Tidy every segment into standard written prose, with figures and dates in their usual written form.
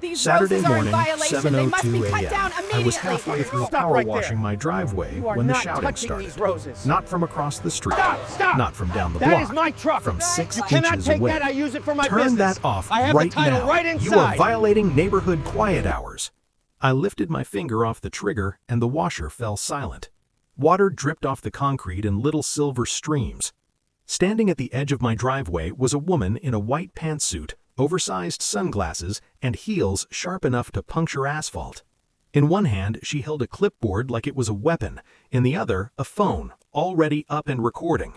These Saturday roses are in morning, violation. They must be 7:02 cut down a.m. immediately. I was halfway through Stop power right there. washing my driveway You are when the not shouting touching started. these roses. Not from across the street. Stop! Not from down the That block. is my truck. From 6 You cannot inches take away. that. I use it for my Turn business. that off I have right the title now. right You are inside. violating neighborhood quiet hours. I lifted my finger off the trigger and the washer fell silent. Water dripped off the concrete in little silver streams. Standing at the edge of my driveway was a woman in a white pantsuit, oversized sunglasses, and heels sharp enough to puncture asphalt. In one hand, she held a clipboard like it was a weapon, in the other, a phone, already up and recording.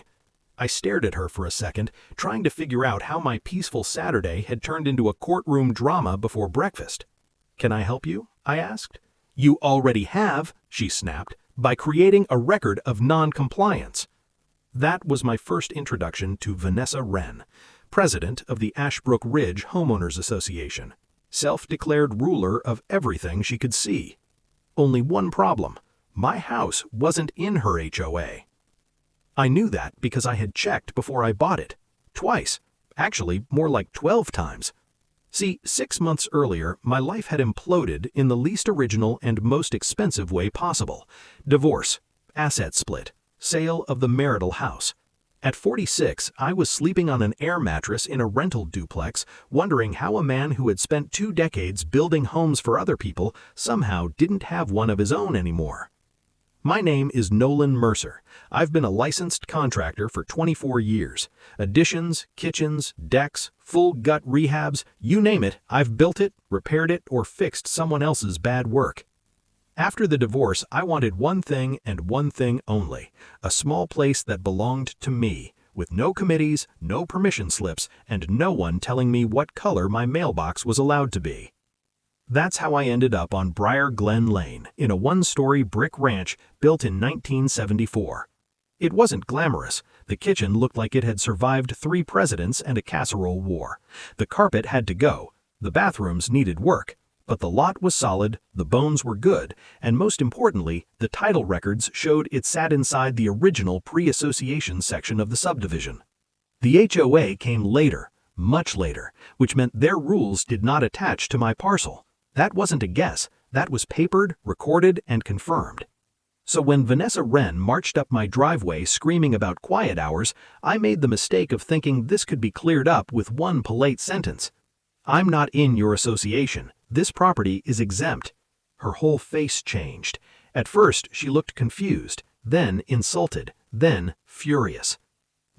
I stared at her for a second, trying to figure out how my peaceful Saturday had turned into a courtroom drama before breakfast. "Can I help you?" I asked. "You already have," she snapped, "by creating a record of non-compliance." That was my first introduction to Vanessa Wren, president of the Ashbrook Ridge Homeowners Association, self-declared ruler of everything she could see. Only one problem: my house wasn't in her HOA. I knew that because I had checked before I bought it. Twice. Actually, more like 12 times. See, 6 months earlier, my life had imploded in the least original and most expensive way possible: divorce, asset split, sale of the marital house. At 46, I was sleeping on an air mattress in a rental duplex, wondering how a man who had spent 2 decades building homes for other people somehow didn't have one of his own anymore. My name is Nolan Mercer. I've been a licensed contractor for 24 years. Additions, kitchens, decks, full gut rehabs, you name it, I've built it, repaired it, or fixed someone else's bad work. After the divorce, I wanted one thing and one thing only: a small place that belonged to me, with no committees, no permission slips, and no one telling me what color my mailbox was allowed to be. That's how I ended up on Briar Glen Lane, in a one-story brick ranch built in 1974. It wasn't glamorous. The kitchen looked like it had survived 3 presidents and a casserole war. The carpet had to go. The bathrooms needed work. But the lot was solid, the bones were good, and most importantly, the title records showed it sat inside the original pre-association section of the subdivision. The HOA came later, much later, which meant their rules did not attach to my parcel. That wasn't a guess, that was papered, recorded, and confirmed. So when Vanessa Wren marched up my driveway screaming about quiet hours, I made the mistake of thinking this could be cleared up with one polite sentence: "I'm not in your association. This property is exempt." Her whole face changed. At first, she looked confused, then insulted, then furious.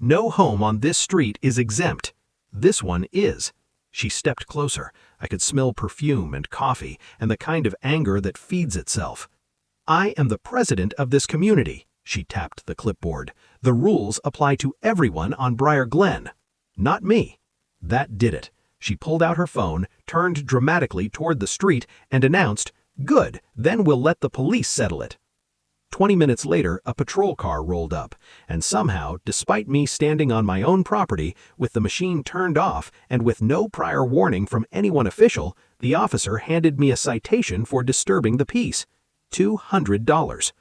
"No home on this street is exempt. This one is." She stepped closer. I could smell perfume and coffee and the kind of anger that feeds itself. "I am the president of this community," she tapped the clipboard. "The rules apply to everyone on Briar Glen. Not me." That did it. She pulled out her phone, turned dramatically toward the street, and announced, "Good, then we'll let the police settle it." 20 minutes later, a patrol car rolled up, and somehow, despite me standing on my own property, with the machine turned off, and with no prior warning from anyone official, the officer handed me a citation for disturbing the peace. $200.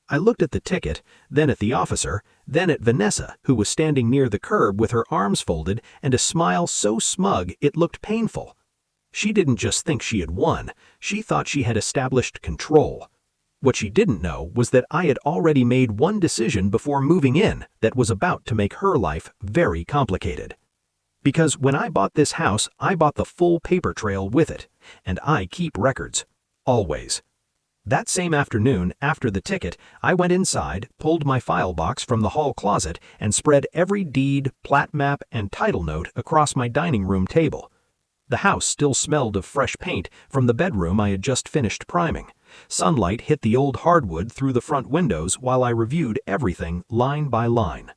I looked at the ticket, then at the officer, then at Vanessa, who was standing near the curb with her arms folded and a smile so smug it looked painful. She didn't just think she had won, she thought she had established control. What she didn't know was that I had already made one decision before moving in that was about to make her life very complicated. Because when I bought this house, I bought the full paper trail with it, and I keep records. Always. That same afternoon, after the ticket, I went inside, pulled my file box from the hall closet, and spread every deed, plat map, and title note across my dining room table. The house still smelled of fresh paint from the bedroom I had just finished priming. Sunlight hit the old hardwood through the front windows while I reviewed everything line by line.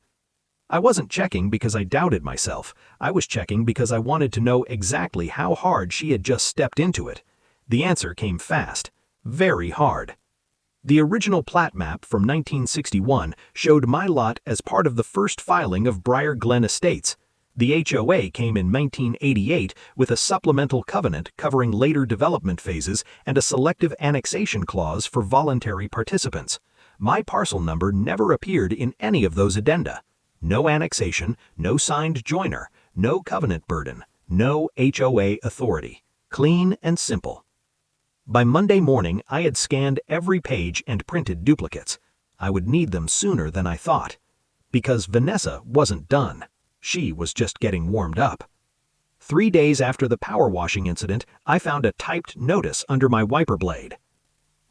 I wasn't checking because I doubted myself. I was checking because I wanted to know exactly how hard she had just stepped into it. The answer came fast. Very hard. The original plat map from 1961 showed my lot as part of the first filing of Briar Glen Estates. The HOA came in 1988 with a supplemental covenant covering later development phases and a selective annexation clause for voluntary participants. My parcel number never appeared in any of those addenda. No annexation, no signed joiner, no covenant burden, no HOA authority. clean and simple. By Monday morning, I had scanned every page and printed duplicates. I would need them sooner than I thought. Because Vanessa wasn't done. She was just getting warmed up. 3 days after the power washing incident, I found a typed notice under my wiper blade.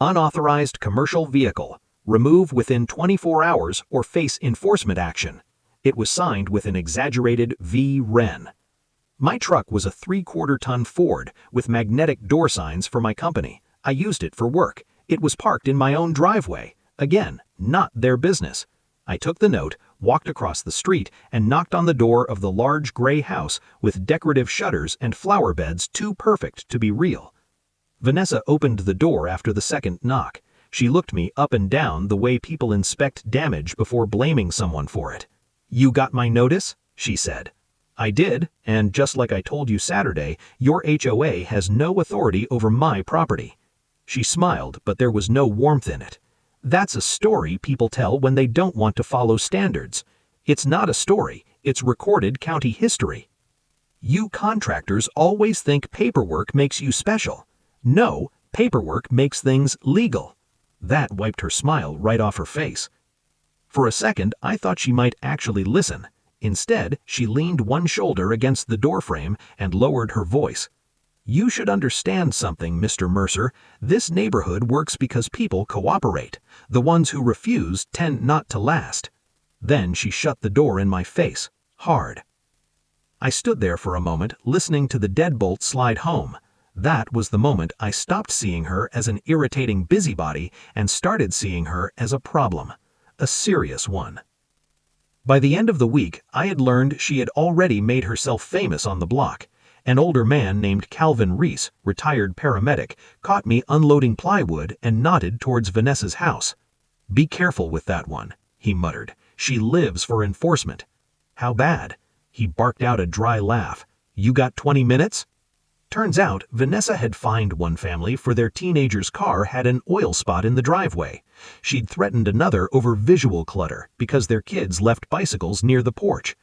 Unauthorized commercial vehicle. Remove within 24 hours or face enforcement action. It was signed with an exaggerated V. Wren. My truck was a 3/4-ton Ford with magnetic door signs for my company. I used it for work. It was parked in my own driveway. Again, not their business. I took the note, walked across the street, and knocked on the door of the large gray house with decorative shutters and flower beds too perfect to be real. Vanessa opened the door after the second knock. She looked me up and down the way people inspect damage before blaming someone for it. "You got my notice?" she said. "I did, and just like I told you Saturday, your HOA has no authority over my property." She smiled, but there was no warmth in it. "That's a story people tell when they don't want to follow standards. It's not a story, it's recorded county history. You contractors always think paperwork makes you special. No, paperwork makes things legal." That wiped her smile right off her face. For a second, I thought she might actually listen. Instead, she leaned one shoulder against the doorframe and lowered her voice. "You should understand something, Mr. Mercer. This neighborhood works because people cooperate. The ones who refuse tend not to last." Then she shut the door in my face, hard. I stood there for a moment, listening to the deadbolt slide home. That was the moment I stopped seeing her as an irritating busybody and started seeing her as a problem. A serious one. By the end of the week, I had learned she had already made herself famous on the block. An older man named Calvin Reese, retired paramedic, caught me unloading plywood and nodded towards Vanessa's house. "Be careful with that one," he muttered. "She lives for enforcement." "How bad?" He barked out a dry laugh. "You got 20 minutes?" Turns out, Vanessa had fined one family for their teenager's car had an oil spot in the driveway. She'd threatened another over visual clutter because their kids left bicycles near the porch.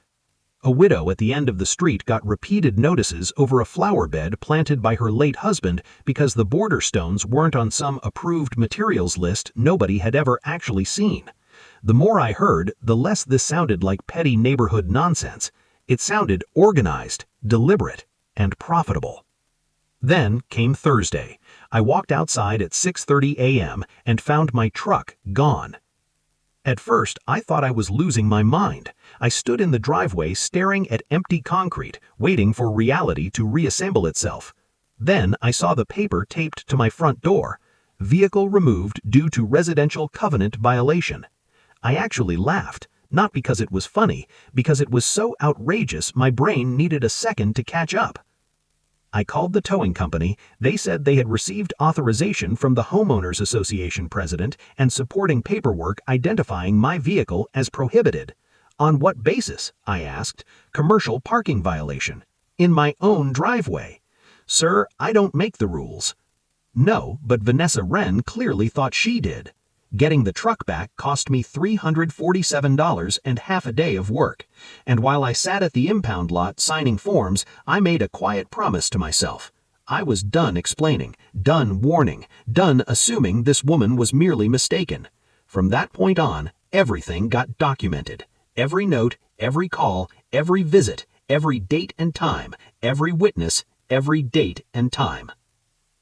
A widow at the end of the street got repeated notices over a flower bed planted by her late husband because the border stones weren't on some approved materials list nobody had ever actually seen. The more I heard, the less this sounded like petty neighborhood nonsense. It sounded organized, deliberate, and profitable. Then came Thursday. I walked outside at 6:30 a.m. and found my truck gone. At first, I thought I was losing my mind. I stood in the driveway staring at empty concrete, waiting for reality to reassemble itself. Then I saw the paper taped to my front door. "Vehicle removed due to residential covenant violation." I actually laughed, not because it was funny, because it was so outrageous my brain needed a second to catch up. I called the towing company. They said they had received authorization from the Homeowners Association president and supporting paperwork identifying my vehicle as prohibited. "On what basis?" I asked. "Commercial parking violation. In my own driveway." "Sir, I don't make the rules." No, but Vanessa Wren clearly thought she did. Getting the truck back cost me $347 and half a day of work. And while I sat at the impound lot signing forms, I made a quiet promise to myself. I was done explaining, done warning, done assuming this woman was merely mistaken. From that point on, everything got documented. Every note, every call, every visit, every date and time, every witness, every date and time.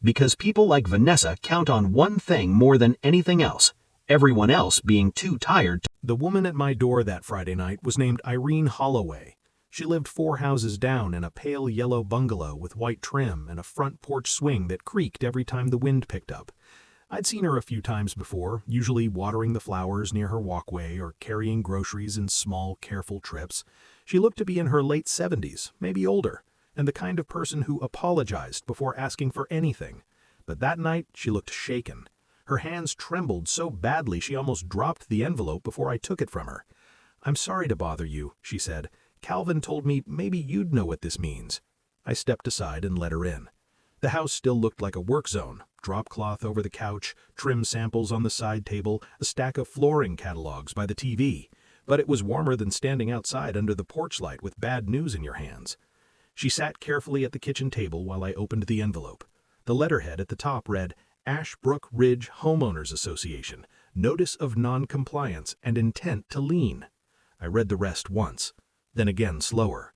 Because people like Vanessa count on one thing more than anything else. Everyone else being too tired. The woman at my door that Friday night was named Irene Holloway. She lived 4 houses down in a pale yellow bungalow with white trim and a front porch swing that creaked every time the wind picked up. I'd seen her a few times before, usually watering the flowers near her walkway or carrying groceries in small, careful trips. She looked to be in her late 70s, maybe older, and the kind of person who apologized before asking for anything. But that night, she looked shaken. Her hands trembled so badly she almost dropped the envelope before I took it from her. "I'm sorry to bother you," she said. "Calvin told me maybe you'd know what this means." I stepped aside and let her in. The house still looked like a work zone. Drop cloth over the couch, trim samples on the side table, a stack of flooring catalogs by the TV. But it was warmer than standing outside under the porch light with bad news in your hands. She sat carefully at the kitchen table while I opened the envelope. The letterhead at the top read, Ashbrook Ridge Homeowners Association, Notice of Non-Compliance and Intent to Lien. I read the rest once, then again slower.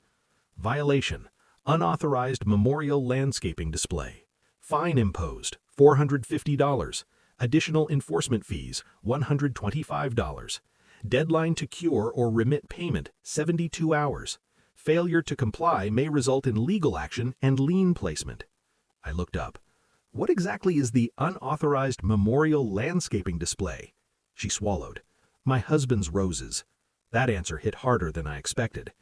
Violation, unauthorized memorial landscaping display. Fine imposed, $450. Additional enforcement fees, $125. Deadline to cure or remit payment, 72 hours. Failure to comply may result in legal action and lien placement. I looked up. What exactly is the unauthorized memorial landscaping display? She swallowed. My husband's roses. That answer hit harder than I expected.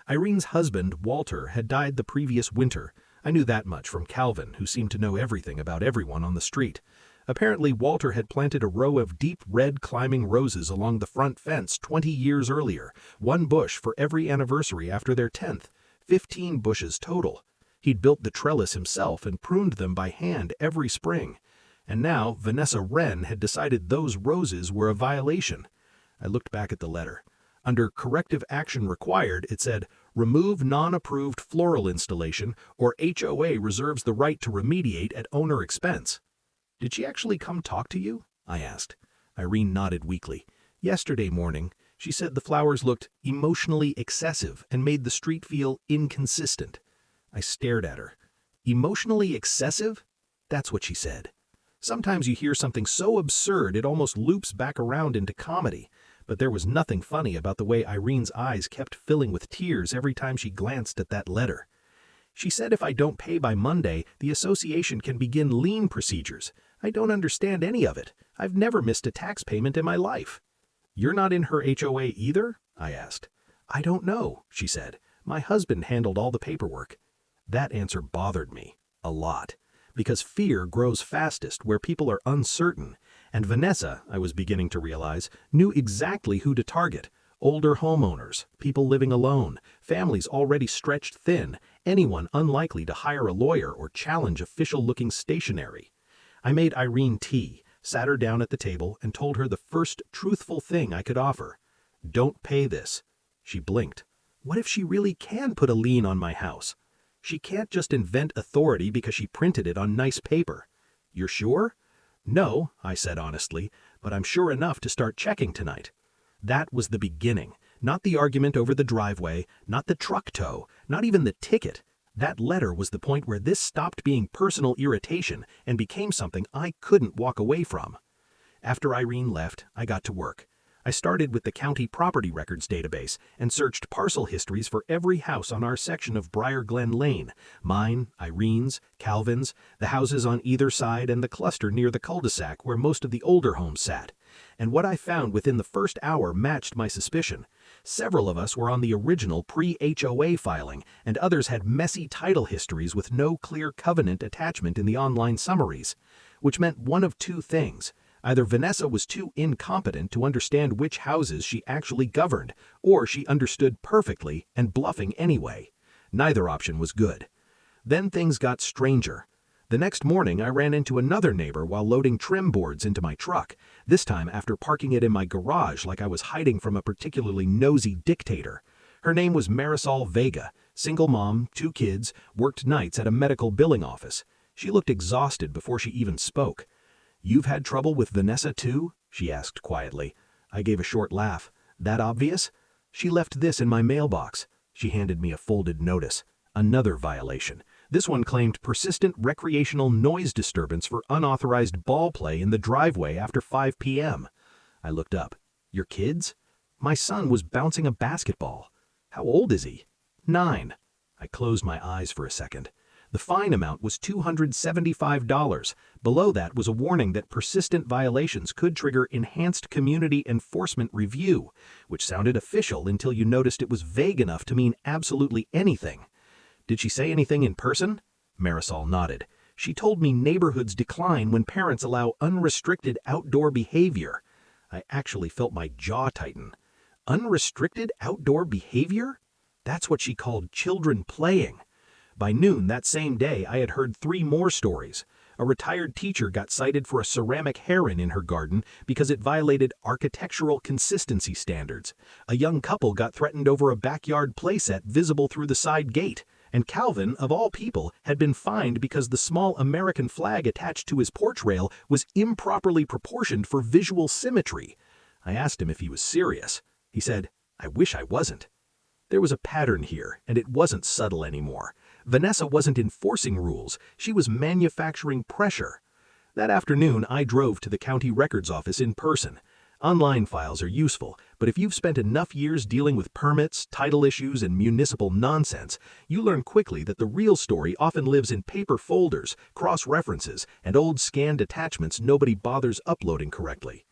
Irene's husband, Walter, had died the previous winter. I knew that much from Calvin, who seemed to know everything about everyone on the street. Apparently, Walter had planted a row of deep red climbing roses along the front fence 20 years earlier, one bush for every anniversary after their 10th, 15 bushes total. He'd built the trellis himself and pruned them by hand every spring. And now Vanessa Wren had decided those roses were a violation. I looked back at the letter. Under corrective action required, it said, remove non-approved floral installation or HOA reserves the right to remediate at owner expense. Did she actually come talk to you? I asked. Irene nodded weakly. Yesterday morning, she said the flowers looked emotionally excessive and made the street feel inconsistent. I stared at her. Emotionally excessive? That's what she said. Sometimes you hear something so absurd it almost loops back around into comedy, but there was nothing funny about the way Irene's eyes kept filling with tears every time she glanced at that letter. She said if I don't pay by Monday, the association can begin lien procedures. I don't understand any of it. I've never missed a tax payment in my life. You're not in her HOA either? I asked. I don't know, she said. My husband handled all the paperwork. That answer bothered me a lot, because fear grows fastest where people are uncertain, and Vanessa, I was beginning to realize, knew exactly who to target. Older homeowners, people living alone, families already stretched thin, anyone unlikely to hire a lawyer or challenge official-looking stationery. I made Irene tea, sat her down at the table, and told her the first truthful thing I could offer. Don't pay this. She blinked. What if she really can put a lien on my house? She can't just invent authority because she printed it on nice paper. You're sure? No, I said honestly, but I'm sure enough to start checking tonight. That was the beginning, not the argument over the driveway, not the truck tow, not even the ticket. That letter was the point where this stopped being personal irritation and became something I couldn't walk away from. After Irene left, I got to work. I started with the county property records database and searched parcel histories for every house on our section of Briar Glen Lane, mine, Irene's, Calvin's, the houses on either side, and the cluster near the cul-de-sac where most of the older homes sat. And what I found within the first hour matched my suspicion. Several of us were on the original pre-HOA filing, and others had messy title histories with no clear covenant attachment in the online summaries, which meant one of two things. Either Vanessa was too incompetent to understand which houses she actually governed, or she understood perfectly and bluffing anyway. Neither option was good. Then things got stranger. The next morning, I ran into another neighbor while loading trim boards into my truck, this time after parking it in my garage like I was hiding from a particularly nosy dictator. Her name was Marisol Vega, single mom, 2 kids, worked nights at a medical billing office. She looked exhausted before she even spoke. "You've had trouble with Vanessa too?" she asked quietly. I gave a short laugh. That obvious? She left this in my mailbox. She handed me a folded notice. Another violation. This one claimed persistent recreational noise disturbance for unauthorized ball play in the driveway after 5 p.m. I looked up. Your kids? My son was bouncing a basketball. How old is he? 9. I closed my eyes for a second. The fine amount was $275. Below that was a warning that persistent violations could trigger enhanced community enforcement review, which sounded official until you noticed it was vague enough to mean absolutely anything. Did she say anything in person? Marisol nodded. She told me neighborhoods decline when parents allow unrestricted outdoor behavior. I actually felt my jaw tighten. Unrestricted outdoor behavior? That's what she called children playing. By noon that same day, I had heard 3 more stories. A retired teacher got cited for a ceramic heron in her garden because it violated architectural consistency standards. A young couple got threatened over a backyard playset visible through the side gate. And Calvin, of all people, had been fined because the small American flag attached to his porch rail was improperly proportioned for visual symmetry. I asked him if he was serious. He said, "I wish I wasn't." There was a pattern here, and it wasn't subtle anymore. Vanessa wasn't enforcing rules, she was manufacturing pressure. That afternoon, I drove to the county records office in person. Online files are useful, but if you've spent enough years dealing with permits, title issues, and municipal nonsense, you learn quickly that the real story often lives in paper folders, cross-references, and old scanned attachments nobody bothers uploading correctly.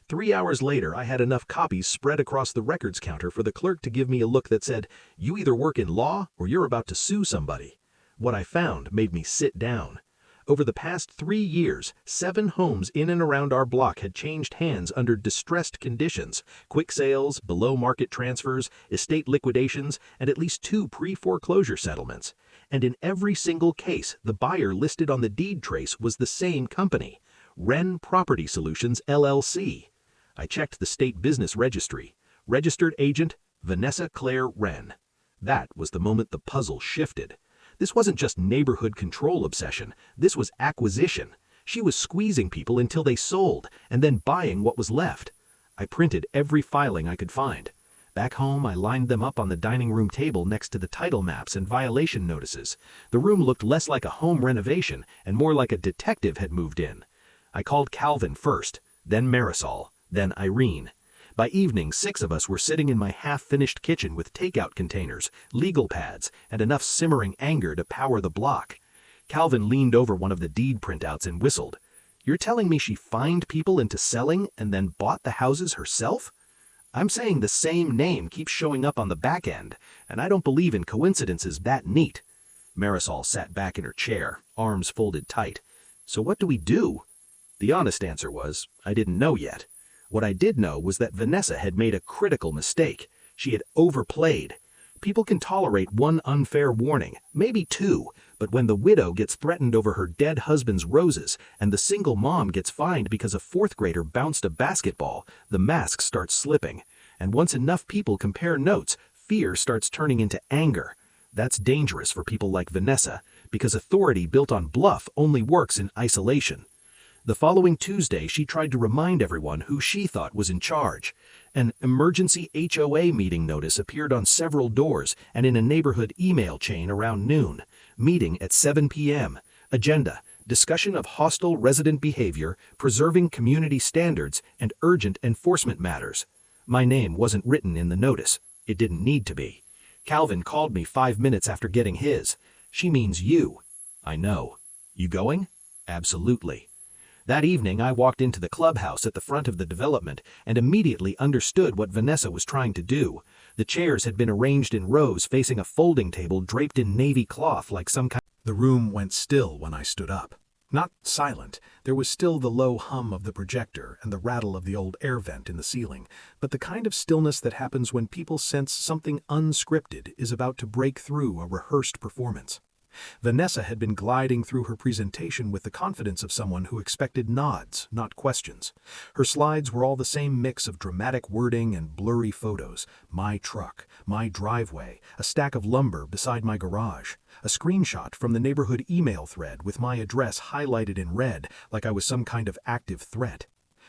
3 hours later, I had enough copies spread across the records counter for the clerk to give me a look that said, "You either work in law or you're about to sue somebody." What I found made me sit down. Over the past 3 years, 7 homes in and around our block had changed hands under distressed conditions: quick sales, below-market transfers, estate liquidations, and at least 2 pre-foreclosure settlements. And in every single case, the buyer listed on the deed trace was the same company, Wren Property Solutions, LLC. I checked the state business registry. Registered agent, Vanessa Claire Wren. That was the moment the puzzle shifted. This wasn't just neighborhood control obsession, this was acquisition. She was squeezing people until they sold, and then buying what was left. I printed every filing I could find. Back home, I lined them up on the dining room table next to the title maps and violation notices. The room looked less like a home renovation and more like a detective had moved in. I called Calvin first, then Marisol, then Irene. By evening, 6 of us were sitting in my half-finished kitchen with takeout containers, legal pads, and enough simmering anger to power the block. Calvin leaned over one of the deed printouts and whistled. "You're telling me she fined people into selling and then bought the houses herself? I'm saying the same name keeps showing up on the back end, and I don't believe in coincidences that neat." Marisol sat back in her chair, arms folded tight. "So what do we do?" The honest answer was, I didn't know yet. What I did know was that Vanessa had made a critical mistake. She had overplayed. People can tolerate 1 unfair warning, maybe 2, but when the widow gets threatened over her dead husband's roses and the single mom gets fined because a 4th grader bounced a basketball, the mask starts slipping. And once enough people compare notes, fear starts turning into anger. That's dangerous for people like Vanessa, because authority built on bluff only works in isolation. The following Tuesday, she tried to remind everyone who she thought was in charge. An emergency HOA meeting notice appeared on several doors and in a neighborhood email chain around noon. Meeting at 7 p.m. Agenda: discussion of hostile resident behavior, preserving community standards, and urgent enforcement matters. My name wasn't written in the notice. It didn't need to be. Calvin called me 5 minutes after getting his. "She means you." "I know." "You going?" "Absolutely." That evening, I walked into the clubhouse at the front of the development and immediately understood what Vanessa was trying to do. The chairs had been arranged in rows facing a folding table draped in navy cloth like some kind. The room went still when I stood up. Not silent, there was still the low hum of the projector and the rattle of the old air vent in the ceiling, but the kind of stillness that happens when people sense something unscripted is about to break through a rehearsed performance. Vanessa had been gliding through her presentation with the confidence of someone who expected nods, not questions. Her slides were all the same mix of dramatic wording and blurry photos: my truck, my driveway, a stack of lumber beside my garage, a screenshot from the neighborhood email thread with my address highlighted in red like I was some kind of active threat.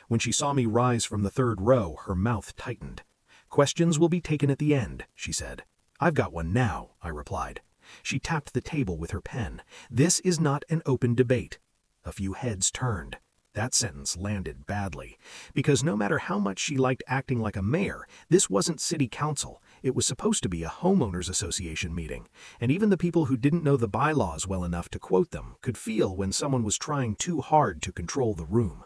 When she saw me rise from the 3rd row, her mouth tightened. "Questions will be taken at the end," she said. "I've got one now," I replied. She tapped the table with her pen. "This is not an open debate." A few heads turned. That sentence landed badly, because no matter how much she liked acting like a mayor, this wasn't city council. It was supposed to be a homeowners association meeting, and even the people who didn't know the bylaws well enough to quote them could feel when someone was trying too hard to control the room.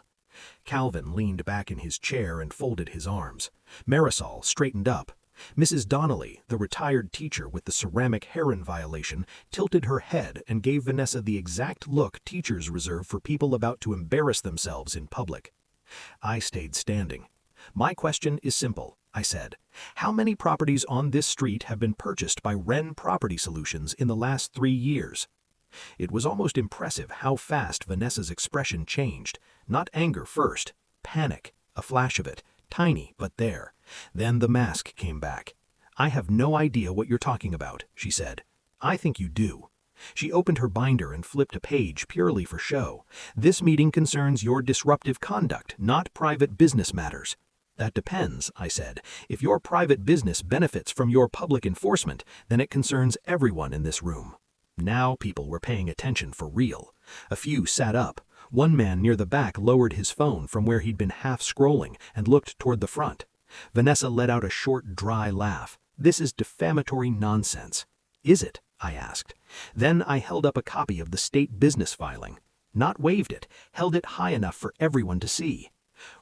Calvin leaned back in his chair and folded his arms. Marisol straightened up. Mrs. Donnelly, the retired teacher with the ceramic heron violation, tilted her head and gave Vanessa the exact look teachers reserve for people about to embarrass themselves in public. I stayed standing. "My question is simple," I said. "How many properties on this street have been purchased by Wren Property Solutions in the last 3 years?" It was almost impressive how fast Vanessa's expression changed. Not anger first, panic, a flash of it. Tiny, but there. Then the mask came back. "I have no idea what you're talking about," she said. I think you do. She opened her binder and flipped a page purely for show. This meeting concerns your disruptive conduct, not private business matters. That depends, I said. If your private business benefits from your public enforcement, then it concerns everyone in this room. Now people were paying attention for real. A few sat up. One man near the back lowered his phone from where he'd been half scrolling and looked toward the front. Vanessa let out a short, dry laugh. This is defamatory nonsense. Is it? I asked. Then I held up a copy of the state business filing. Not waved it, held it high enough for everyone to see.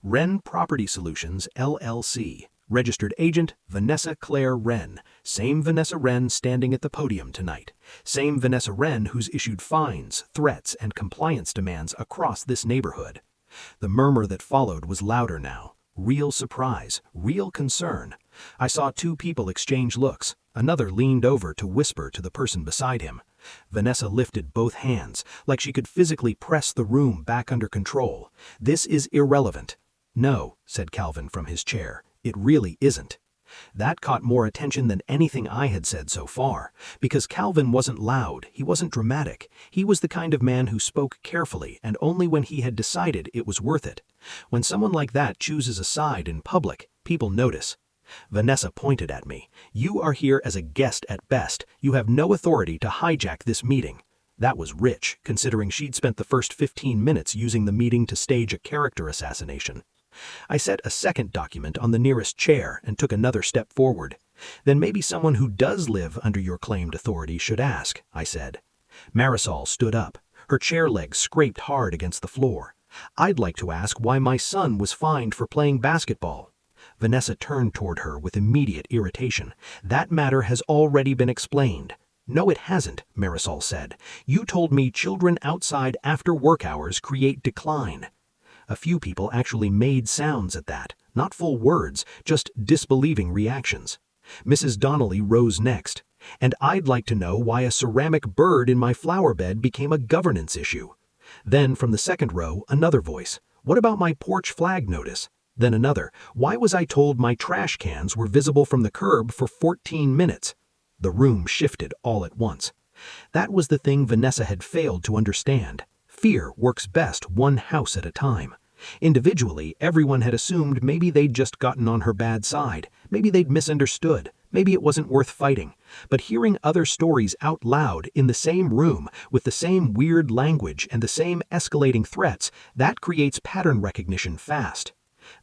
Wren Property Solutions, LLC. Registered agent, Vanessa Claire Wren. Same Vanessa Wren standing at the podium tonight. Same Vanessa Wren who's issued fines, threats, and compliance demands across this neighborhood. The murmur that followed was louder now. Real surprise, real concern. I saw two people exchange looks. Another leaned over to whisper to the person beside him. Vanessa lifted both hands, like she could physically press the room back under control. This is irrelevant. No, said Calvin from his chair. It really isn't. That caught more attention than anything I had said so far, because Calvin wasn't loud, he wasn't dramatic. He was the kind of man who spoke carefully and only when he had decided it was worth it. When someone like that chooses a side in public, people notice. Vanessa pointed at me. You are here as a guest at best. You have no authority to hijack this meeting. That was rich, considering she'd spent the first 15 minutes using the meeting to stage a character assassination. I set a second document on the nearest chair and took another step forward. Then maybe someone who does live under your claimed authority should ask, I said. Marisol stood up. Her chair legs scraped hard against the floor. I'd like to ask why my son was fined for playing basketball. Vanessa turned toward her with immediate irritation. That matter has already been explained. No, it hasn't, Marisol said. You told me children outside after work hours create decline. A few people actually made sounds at that, not full words, just disbelieving reactions. Mrs. Donnelly rose next. And I'd like to know why a ceramic bird in my flower bed became a governance issue. Then from the second row, another voice. What about my porch flag notice? Then another. Why was I told my trash cans were visible from the curb for 14 minutes? The room shifted all at once. That was the thing Vanessa had failed to understand. Fear works best one house at a time. Individually, everyone had assumed maybe they'd just gotten on her bad side. Maybe they'd misunderstood. Maybe it wasn't worth fighting. But hearing other stories out loud in the same room with the same weird language and the same escalating threats, that creates pattern recognition fast.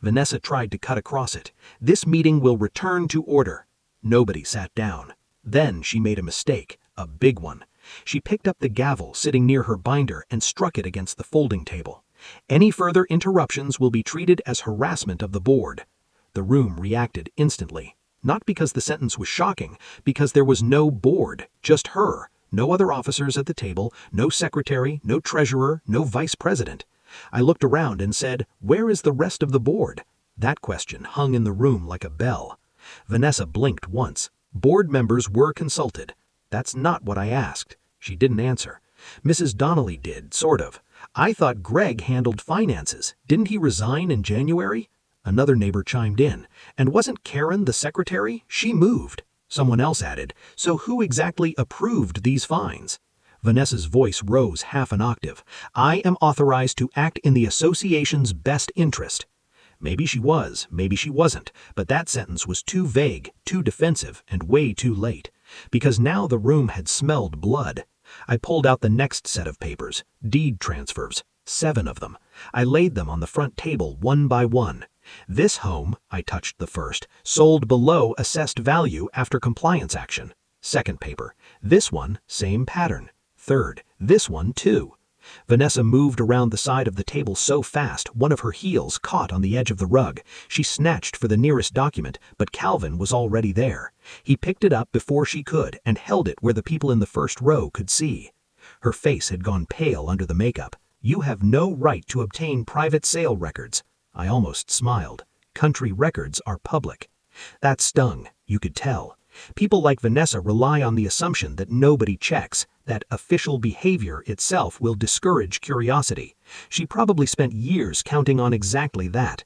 Vanessa tried to cut across it. This meeting will return to order. Nobody sat down. Then she made a mistake, a big one. She picked up the gavel sitting near her binder and struck it against the folding table. Any further interruptions will be treated as harassment of the board. The room reacted instantly. Not because the sentence was shocking, because there was no board, just her. No other officers at the table, no secretary, no treasurer, no vice president. I looked around and said, "Where is the rest of the board?" That question hung in the room like a bell. Vanessa blinked once. Board members were consulted. That's not what I asked. She didn't answer. Mrs. Donnelly did, sort of. I thought Greg handled finances. Didn't he resign in January? Another neighbor chimed in. And wasn't Karen the secretary? She moved. Someone else added, so who exactly approved these fines? Vanessa's voice rose half an octave. I am authorized to act in the association's best interest. Maybe she was, maybe she wasn't, but that sentence was too vague, too defensive, and way too late. Because now the room had smelled blood. I pulled out the next set of papers, deed transfers, 7 of them. I laid them on the front table one by one. This home, I touched the first, sold below assessed value after compliance action. Second paper. This one, same pattern. Third. This one, too. Vanessa moved around the side of the table so fast one of her heels caught on the edge of the rug. She snatched for the nearest document, but Calvin was already there. He picked it up before she could and held it where the people in the first row could see. Her face had gone pale under the makeup. You have no right to obtain private sale records. I almost smiled. Country records are public. That stung, you could tell. People like Vanessa rely on the assumption that nobody checks, that official behavior itself will discourage curiosity. She probably spent years counting on exactly that.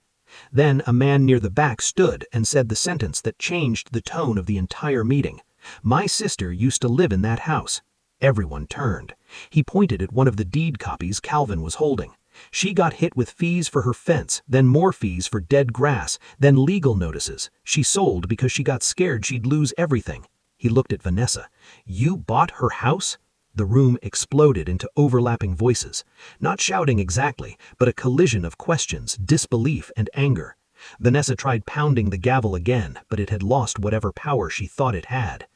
Then a man near the back stood and said the sentence that changed the tone of the entire meeting. My sister used to live in that house. Everyone turned. He pointed at one of the deed copies Calvin was holding. She got hit with fees for her fence, then more fees for dead grass, then legal notices. She sold because she got scared she'd lose everything. He looked at Vanessa. You bought her house? The room exploded into overlapping voices. Not shouting exactly, but a collision of questions, disbelief, and anger. Vanessa tried pounding the gavel again, but it had lost whatever power she thought it had.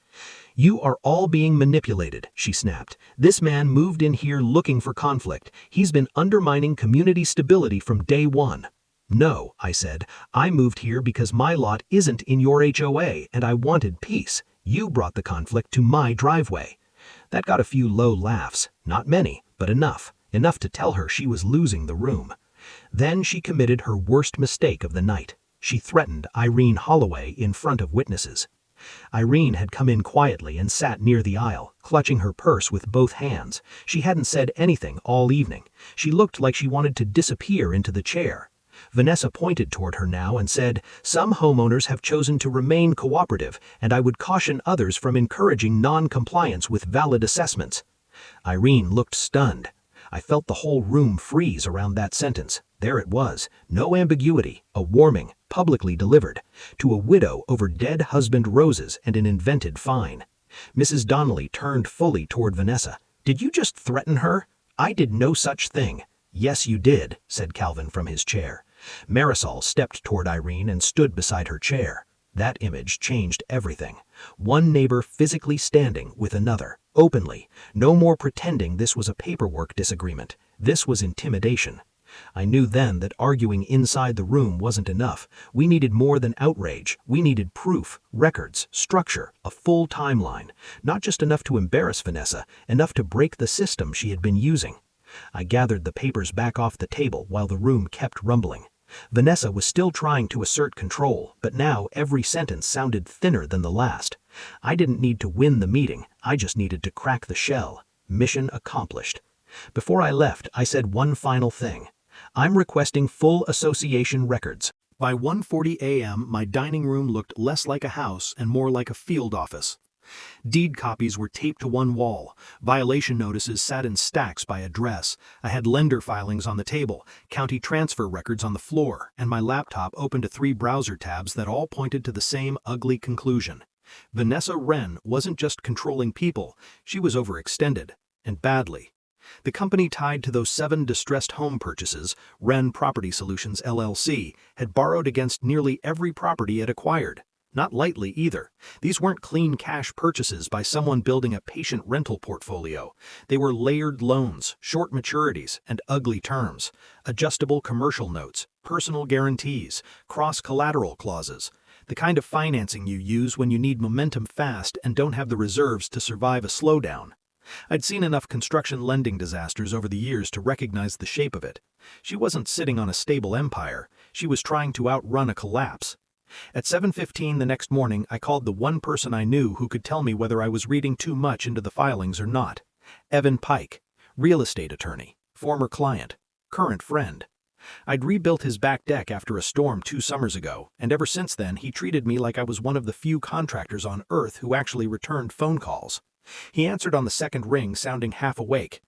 You are all being manipulated, she snapped. This man moved in here looking for conflict. He's been undermining community stability from day one. No, I said. I moved here because my lot isn't in your HOA and I wanted peace. You brought the conflict to my driveway. That got a few low laughs. Not many, but enough. Enough to tell her she was losing the room. Then she committed her worst mistake of the night. She threatened Irene Holloway in front of witnesses. Irene had come in quietly and sat near the aisle, clutching her purse with both hands. She hadn't said anything all evening. She looked like she wanted to disappear into the chair. Vanessa pointed toward her now and said, "Some homeowners have chosen to remain cooperative, and I would caution others from encouraging non-compliance with valid assessments." Irene looked stunned. I felt the whole room freeze around that sentence. There it was, no ambiguity, a warning, publicly delivered, to a widow over dead husband roses and an invented fine. Mrs. Donnelly turned fully toward Vanessa. "Did you just threaten her? I did no such thing." "Yes, you did," said Calvin from his chair. Marisol stepped toward Irene and stood beside her chair. That image changed everything. One neighbor physically standing with another, openly. No more pretending this was a paperwork disagreement. This was intimidation. I knew then that arguing inside the room wasn't enough. We needed more than outrage. We needed proof, records, structure, a full timeline. Not just enough to embarrass Vanessa, enough to break the system she had been using. I gathered the papers back off the table while the room kept rumbling. Vanessa was still trying to assert control, but now every sentence sounded thinner than the last. I didn't need to win the meeting, I just needed to crack the shell. Mission accomplished. Before I left, I said one final thing. I'm requesting full association records. By 1:40 a.m., my dining room looked less like a house and more like a field office. Deed copies were taped to one wall. Violation notices sat in stacks by address. I had lender filings on the table, county transfer records on the floor, and my laptop open to 3 browser tabs that all pointed to the same ugly conclusion. Vanessa Wren wasn't just controlling people, she was overextended, and badly. The company tied to those 7 distressed home purchases, Wren Property Solutions LLC, had borrowed against nearly every property it acquired. Not lightly either. These weren't clean cash purchases by someone building a patient rental portfolio. They were layered loans, short maturities, and ugly terms. Adjustable commercial notes, personal guarantees, cross-collateral clauses. The kind of financing you use when you need momentum fast and don't have the reserves to survive a slowdown. I'd seen enough construction lending disasters over the years to recognize the shape of it. She wasn't sitting on a stable empire. She was trying to outrun a collapse. At 7:15 the next morning, I called the one person I knew who could tell me whether I was reading too much into the filings or not. Evan Pike, real estate attorney, former client, current friend. I'd rebuilt his back deck after a storm 2 summers ago, and ever since then he treated me like I was one of the few contractors on Earth who actually returned phone calls. He answered on the second ring, sounding half awake.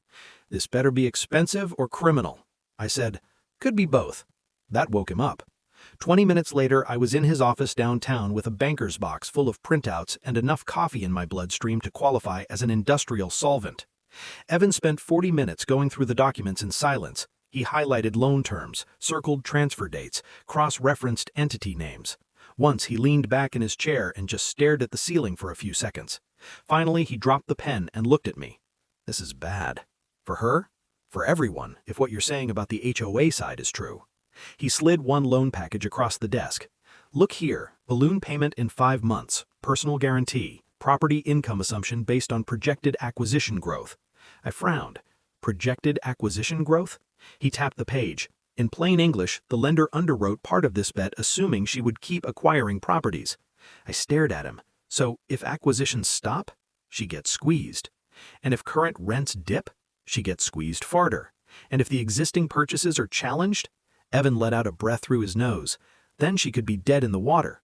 "This better be expensive or criminal." I said, "Could be both." That woke him up. 20 minutes later, I was in his office downtown with a banker's box full of printouts and enough coffee in my bloodstream to qualify as an industrial solvent. Evan spent 40 minutes going through the documents in silence. He highlighted loan terms, circled transfer dates, cross-referenced entity names. Once he leaned back in his chair and just stared at the ceiling for a few seconds. Finally, he dropped the pen and looked at me. "This is bad. For her? For everyone, if what you're saying about the HOA side is true." He slid one loan package across the desk. "Look here, balloon payment in 5 months, personal guarantee, property income assumption based on projected acquisition growth." I frowned. Projected acquisition growth? He tapped the page. In plain English, the lender underwrote part of this bet assuming she would keep acquiring properties. I stared at him. So, if acquisitions stop, she gets squeezed. And if current rents dip, she gets squeezed farther. And if the existing purchases are challenged, Evan let out a breath through his nose. Then she could be dead in the water.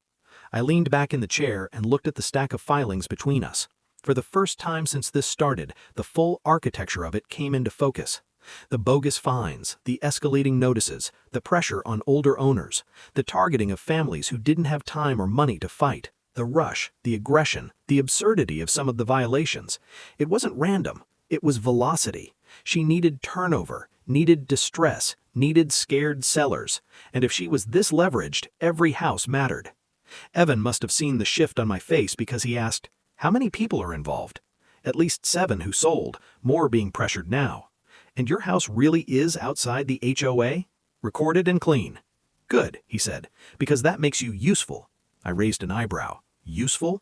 I leaned back in the chair and looked at the stack of filings between us. For the first time since this started, the full architecture of it came into focus. The bogus fines, the escalating notices, the pressure on older owners, the targeting of families who didn't have time or money to fight, the rush, the aggression, the absurdity of some of the violations. It wasn't random, it was velocity. She needed turnover, needed distress, needed scared sellers, and if she was this leveraged, every house mattered. Evan must have seen the shift on my face because he asked, "How many people are involved?" "At least 7 who sold, more being pressured now." "And your house really is outside the HOA? Recorded and clean." "Good," he said, "because that makes you useful." I raised an eyebrow. Useful?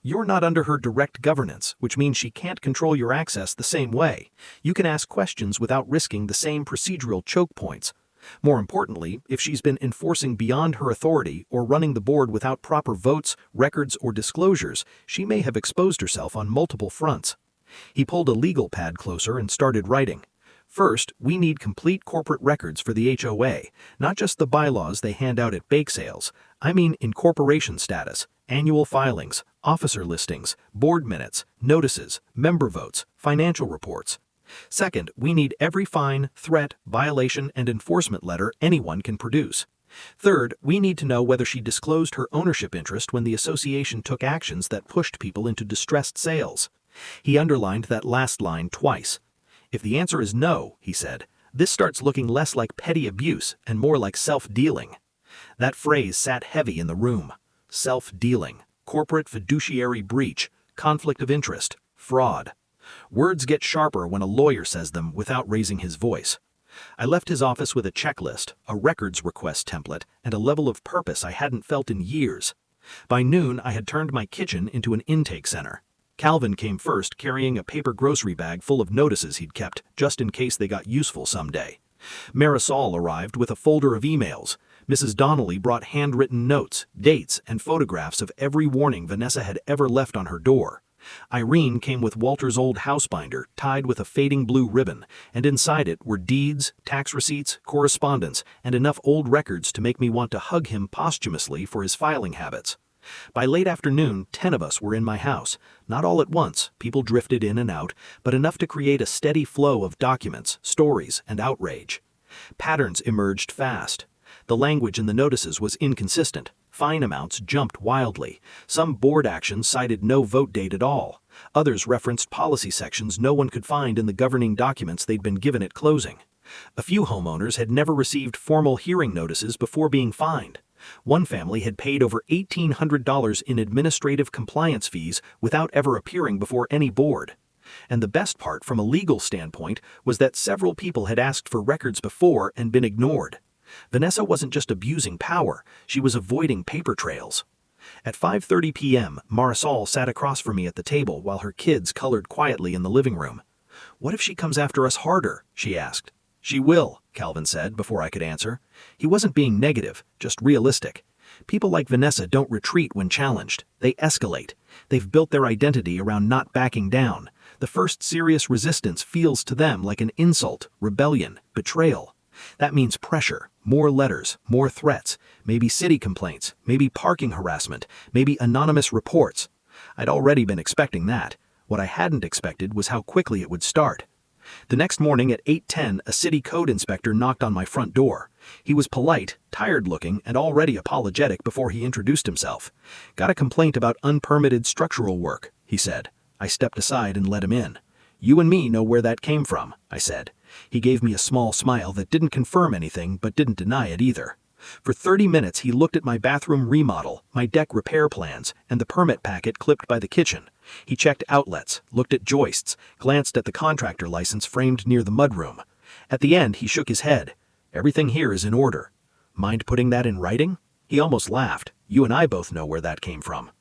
"You're not under her direct governance, which means she can't control your access the same way. You can ask questions without risking the same procedural choke points. More importantly, if she's been enforcing beyond her authority or running the board without proper votes, records, or disclosures, she may have exposed herself on multiple fronts." He pulled a legal pad closer and started writing. "First, we need complete corporate records for the HOA, not just the bylaws they hand out at bake sales. I mean incorporation status, annual filings, officer listings, board minutes, notices, member votes, financial reports. Second, we need every fine, threat, violation, and enforcement letter anyone can produce. Third, we need to know whether she disclosed her ownership interest when the association took actions that pushed people into distressed sales." He underlined that last line twice. "If the answer is no," he said, "this starts looking less like petty abuse and more like self-dealing." That phrase sat heavy in the room. Self-dealing, corporate fiduciary breach, conflict of interest, fraud. Words get sharper when a lawyer says them without raising his voice. I left his office with a checklist, a records request template, and a level of purpose I hadn't felt in years. By noon, I had turned my kitchen into an intake center. Calvin came first, carrying a paper grocery bag full of notices he'd kept, just in case they got useful someday. Marisol arrived with a folder of emails. Mrs. Donnelly brought handwritten notes, dates, and photographs of every warning Vanessa had ever left on her door. Irene came with Walter's old house binder, tied with a fading blue ribbon, and inside it were deeds, tax receipts, correspondence, and enough old records to make me want to hug him posthumously for his filing habits. By late afternoon, 10 of us were in my house. Not all at once, people drifted in and out, but enough to create a steady flow of documents, stories, and outrage. Patterns emerged fast. The language in the notices was inconsistent. Fine amounts jumped wildly. Some board actions cited no vote date at all. Others referenced policy sections no one could find in the governing documents they'd been given at closing. A few homeowners had never received formal hearing notices before being fined. One family had paid over $1,800 in administrative compliance fees without ever appearing before any board. And the best part from a legal standpoint was that several people had asked for records before and been ignored. Vanessa wasn't just abusing power, she was avoiding paper trails. At 5:30 p.m., Marisol sat across from me at the table while her kids colored quietly in the living room. "What if she comes after us harder?" she asked. "She will," Calvin said before I could answer. He wasn't being negative, just realistic. People like Vanessa don't retreat when challenged, they escalate. They've built their identity around not backing down. The first serious resistance feels to them like an insult, rebellion, betrayal. That means pressure, more letters, more threats, maybe city complaints, maybe parking harassment, maybe anonymous reports. I'd already been expecting that. What I hadn't expected was how quickly it would start. The next morning at 8:10, a city code inspector knocked on my front door. He was polite, tired-looking, and already apologetic before he introduced himself. "Got a complaint about unpermitted structural work," he said. I stepped aside and let him in. "You and me know where that came from," I said. He gave me a small smile that didn't confirm anything but didn't deny it either. For 30 minutes he looked at my bathroom remodel, my deck repair plans, and the permit packet clipped by the kitchen. He checked outlets, looked at joists, glanced at the contractor license framed near the mudroom. At the end he shook his head. "Everything here is in order." "Mind putting that in writing?" He almost laughed. "You and I both know where that came from."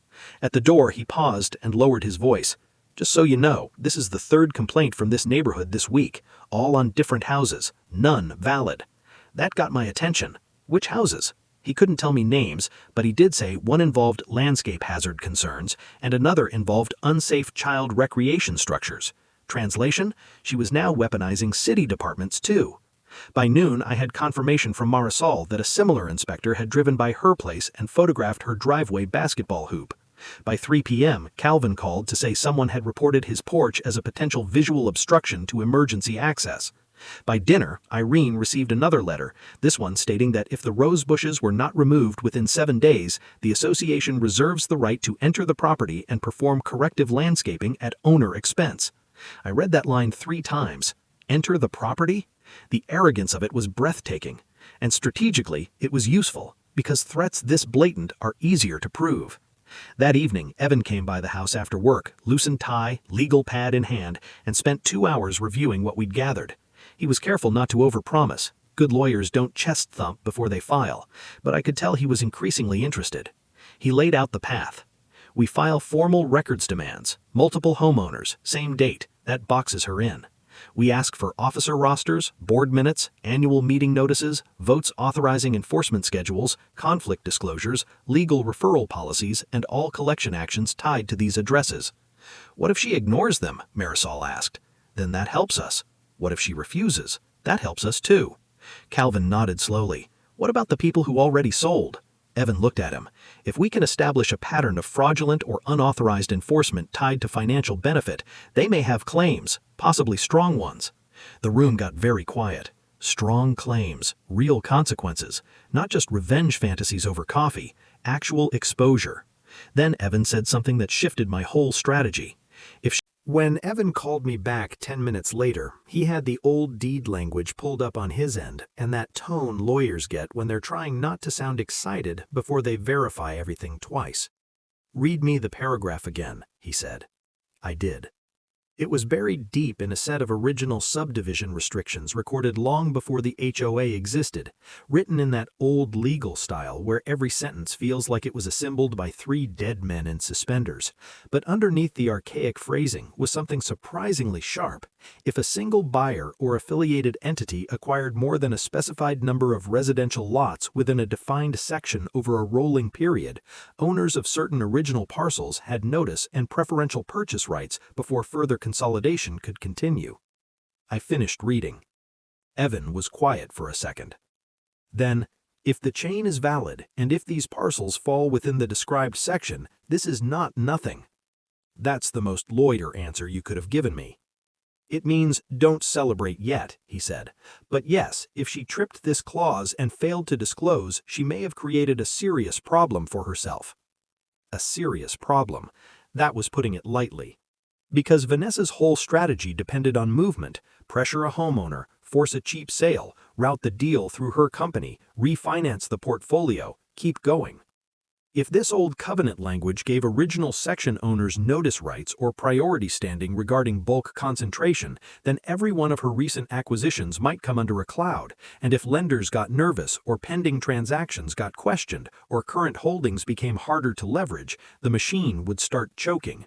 At the door he paused and lowered his voice. "Just so you know, this is the 3rd complaint from this neighborhood this week, all on different houses, none valid." That got my attention. "Which houses?" He couldn't tell me names, but he did say one involved landscape hazard concerns and another involved unsafe child recreation structures. Translation? She was now weaponizing city departments too. By noon, I had confirmation from Marisol that a similar inspector had driven by her place and photographed her driveway basketball hoop. By 3 p.m., Calvin called to say someone had reported his porch as a potential visual obstruction to emergency access. By dinner, Irene received another letter, this one stating that if the rose bushes were not removed within 7 days, the association reserves the right to enter the property and perform corrective landscaping at owner expense. I read that line 3 times. Enter the property? The arrogance of it was breathtaking. And strategically, it was useful, because threats this blatant are easier to prove. That evening, Evan came by the house after work, loosened tie, legal pad in hand, and spent 2 hours reviewing what we'd gathered. He was careful not to overpromise. Good lawyers don't chest thump before they file, but I could tell he was increasingly interested. He laid out the path. We file formal records demands, multiple homeowners, same date, that boxes her in. We ask for officer rosters, board minutes, annual meeting notices, votes authorizing enforcement schedules, conflict disclosures, legal referral policies, and all collection actions tied to these addresses. What if she ignores them? Marisol asked. Then that helps us. What if she refuses? That helps us too. Calvin nodded slowly. What about the people who already sold? Evan looked at him. If we can establish a pattern of fraudulent or unauthorized enforcement tied to financial benefit, they may have claims, possibly strong ones. The room got very quiet. Strong claims, real consequences, not just revenge fantasies over coffee, actual exposure. Then Evan said something that shifted my whole strategy. When Evan called me back 10 minutes later, he had the old deed language pulled up on his end and that tone lawyers get when they're trying not to sound excited before they verify everything twice. "Read me the paragraph again," he said. I did. It was buried deep in a set of original subdivision restrictions recorded long before the HOA existed, written in that old legal style where every sentence feels like it was assembled by 3 dead men in suspenders. But underneath the archaic phrasing was something surprisingly sharp. If a single buyer or affiliated entity acquired more than a specified number of residential lots within a defined section over a rolling period, owners of certain original parcels had notice and preferential purchase rights before further consolidation could continue. I finished reading. Evan was quiet for a second. Then, if the chain is valid and if these parcels fall within the described section, this is not nothing. That's the most lawyer answer you could have given me. It means don't celebrate yet, he said. But yes, if she tripped this clause and failed to disclose, she may have created a serious problem for herself. A serious problem. That was putting it lightly. Because Vanessa's whole strategy depended on movement, pressure a homeowner, force a cheap sale, route the deal through her company, refinance the portfolio, keep going. If this old covenant language gave original section owners notice rights or priority standing regarding bulk concentration, then every one of her recent acquisitions might come under a cloud, and if lenders got nervous or pending transactions got questioned or current holdings became harder to leverage, the machine would start choking.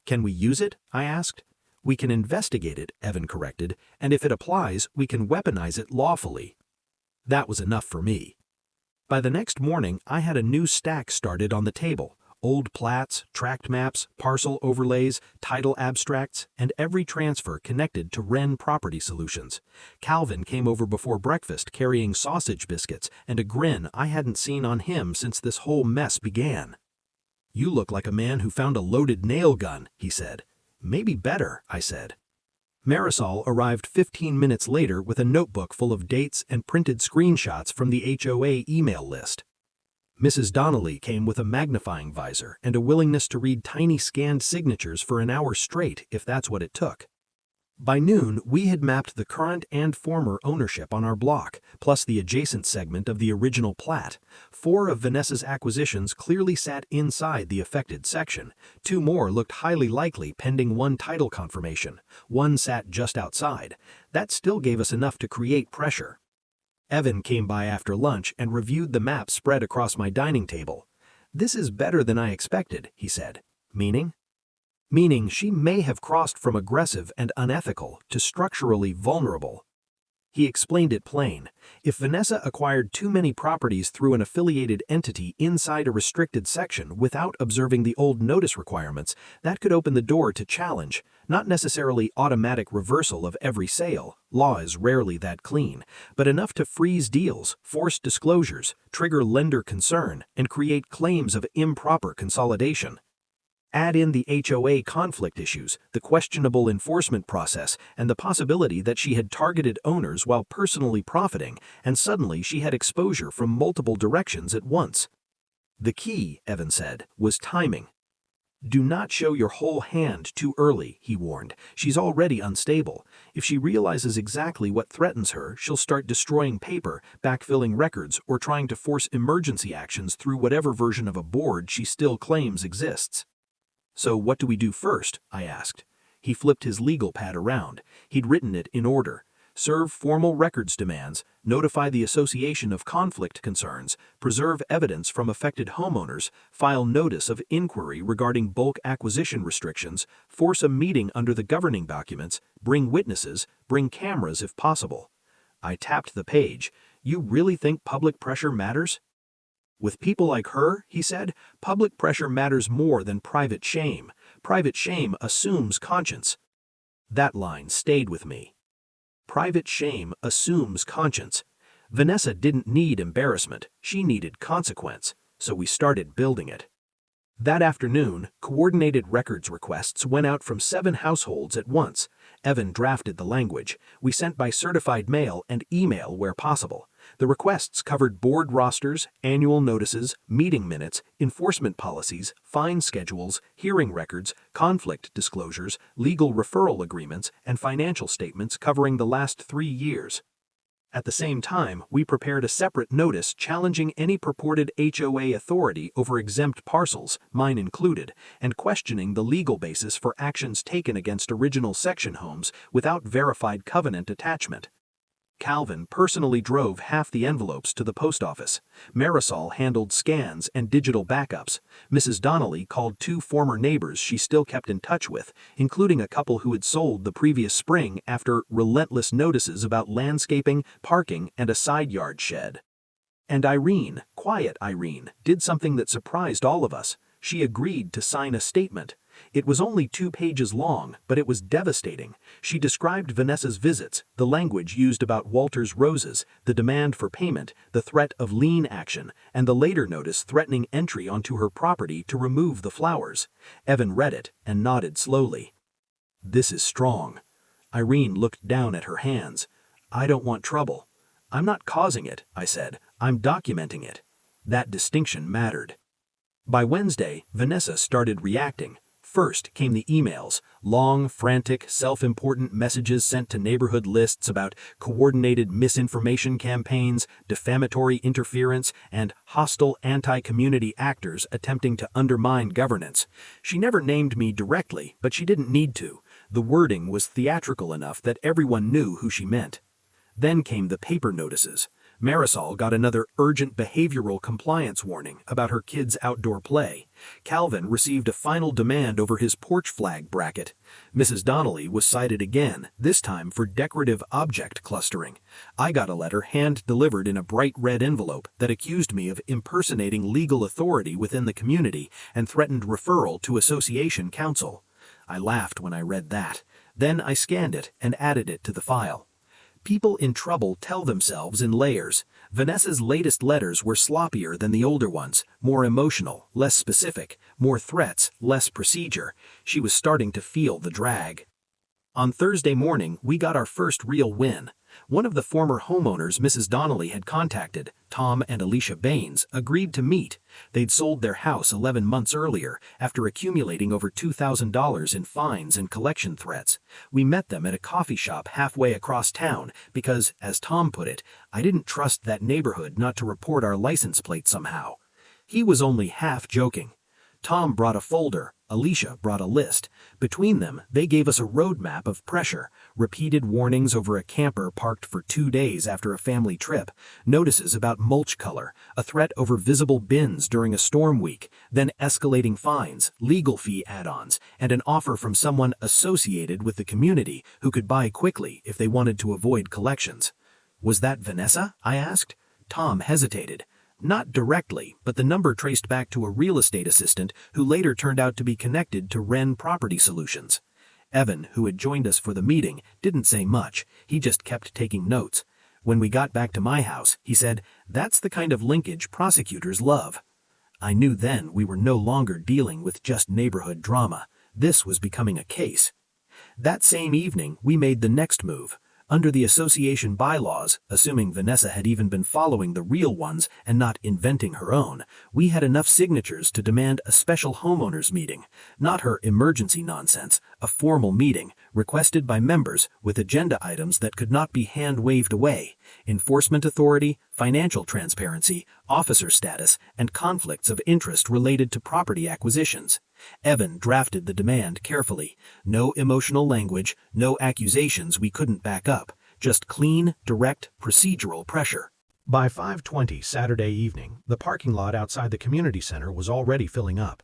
"Can we use it?" I asked. "We can investigate it," Evan corrected, "and if it applies, we can weaponize it lawfully." That was enough for me. By the next morning, I had a new stack started on the table. Old plats, tract maps, parcel overlays, title abstracts, and every transfer connected to Wren Property Solutions. Calvin came over before breakfast carrying sausage biscuits and a grin I hadn't seen on him since this whole mess began. "You look like a man who found a loaded nail gun," he said. "Maybe better," I said. Marisol arrived 15 minutes later with a notebook full of dates and printed screenshots from the HOA email list. Mrs. Donnelly came with a magnifying visor and a willingness to read tiny scanned signatures for an hour straight if that's what it took. By noon, we had mapped the current and former ownership on our block, plus the adjacent segment of the original plat. 4 of Vanessa's acquisitions clearly sat inside the affected section. 2 more looked highly likely pending 1 title confirmation. 1 sat just outside. That still gave us enough to create pressure. Evan came by after lunch and reviewed the map spread across my dining table. "This is better than I expected," he said. "Meaning?" "Meaning she may have crossed from aggressive and unethical to structurally vulnerable." He explained it plain. If Vanessa acquired too many properties through an affiliated entity inside a restricted section without observing the old notice requirements, that could open the door to challenge, not necessarily automatic reversal of every sale. Law is rarely that clean, but enough to freeze deals, force disclosures, trigger lender concern, and create claims of improper consolidation. Add in the HOA conflict issues, the questionable enforcement process, and the possibility that she had targeted owners while personally profiting, and suddenly she had exposure from multiple directions at once. The key, Evan said, was timing. Do not show your whole hand too early, he warned. She's already unstable. If she realizes exactly what threatens her, she'll start destroying paper, backfilling records, or trying to force emergency actions through whatever version of a board she still claims exists. So what do we do first? I asked. He flipped his legal pad around. He'd written it in order. Serve formal records demands, notify the association of conflict concerns, preserve evidence from affected homeowners, file notice of inquiry regarding bulk acquisition restrictions, force a meeting under the governing documents, bring witnesses, bring cameras if possible. I tapped the page. You really think public pressure matters? With people like her, he said, public pressure matters more than private shame. Private shame assumes conscience. That line stayed with me. Private shame assumes conscience. Vanessa didn't need embarrassment, she needed consequence, so we started building it. That afternoon, coordinated records requests went out from 7 households at once. Evan drafted the language. We sent by certified mail and email where possible. The requests covered board rosters, annual notices, meeting minutes, enforcement policies, fine schedules, hearing records, conflict disclosures, legal referral agreements, and financial statements covering the last 3 years. At the same time, we prepared a separate notice challenging any purported HOA authority over exempt parcels, mine included, and questioning the legal basis for actions taken against original section homes without verified covenant attachment. Calvin personally drove half the envelopes to the post office. Marisol handled scans and digital backups. Mrs. Donnelly called 2 former neighbors she still kept in touch with, including a couple who had sold the previous spring after relentless notices about landscaping, parking, and a side yard shed. And Irene, quiet Irene, did something that surprised all of us. She agreed to sign a statement. It was only 2 pages long, but it was devastating. She described Vanessa's visits, the language used about Walter's roses, the demand for payment, the threat of lien action, and the later notice threatening entry onto her property to remove the flowers. Evan read it and nodded slowly. This is strong. Irene looked down at her hands. I don't want trouble. I'm not causing it, I said. I'm documenting it. That distinction mattered. By Wednesday, Vanessa started reacting. First came the emails, long, frantic, self-important messages sent to neighborhood lists about coordinated misinformation campaigns, defamatory interference, and hostile anti-community actors attempting to undermine governance. She never named me directly, but she didn't need to. The wording was theatrical enough that everyone knew who she meant. Then came the paper notices. Marisol got another urgent behavioral compliance warning about her kids' outdoor play. Calvin received a final demand over his porch flag bracket. Mrs. Donnelly was cited again, this time for decorative object clustering. I got a letter hand-delivered in a bright red envelope that accused me of impersonating legal authority within the community and threatened referral to association counsel. I laughed when I read that. Then I scanned it and added it to the file. People in trouble tell themselves in layers. Vanessa's latest letters were sloppier than the older ones, more emotional, less specific, more threats, less procedure. She was starting to feel the drag. On Thursday morning, we got our first real win. One of the former homeowners Mrs. Donnelly had contacted, Tom and Alicia Baines, agreed to meet. They'd sold their house 11 months earlier, after accumulating over $2,000 in fines and collection threats. We met them at a coffee shop halfway across town because, as Tom put it, I didn't trust that neighborhood not to report our license plate somehow. He was only half joking. Tom brought a folder, Alicia brought a list. Between them, they gave us a roadmap of pressure, repeated warnings over a camper parked for 2 days after a family trip, notices about mulch color, a threat over visible bins during a storm week, then escalating fines, legal fee add-ons, and an offer from someone associated with the community who could buy quickly if they wanted to avoid collections. "Was that Vanessa?" I asked. Tom hesitated. Not directly, but the number traced back to a real estate assistant who later turned out to be connected to Wren Property Solutions. Evan, who had joined us for the meeting, didn't say much. He just kept taking notes. When we got back to my house, he said, "That's the kind of linkage prosecutors love." I knew then we were no longer dealing with just neighborhood drama. This was becoming a case. That same evening, we made the next move. Under the association bylaws, assuming Vanessa had even been following the real ones and not inventing her own, we had enough signatures to demand a special homeowners meeting. Not her emergency nonsense, a formal meeting, requested by members with agenda items that could not be hand-waved away: enforcement authority, financial transparency, officer status, and conflicts of interest related to property acquisitions. Evan drafted the demand carefully. No emotional language, no accusations we couldn't back up, just clean, direct, procedural pressure. By 5:20 Saturday evening, the parking lot outside the community center was already filling up.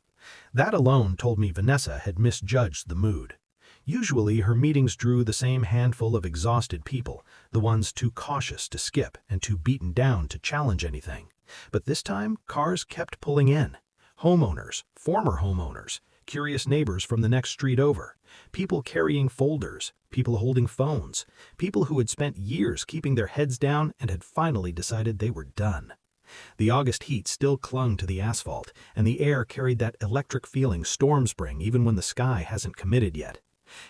That alone told me Vanessa had misjudged the mood. Usually her meetings drew the same handful of exhausted people, the ones too cautious to skip and too beaten down to challenge anything. But this time, cars kept pulling in. Homeowners, former homeowners, curious neighbors from the next street over, people carrying folders, people holding phones, people who had spent years keeping their heads down and had finally decided they were done. The August heat still clung to the asphalt, and the air carried that electric feeling storms bring even when the sky hasn't committed yet.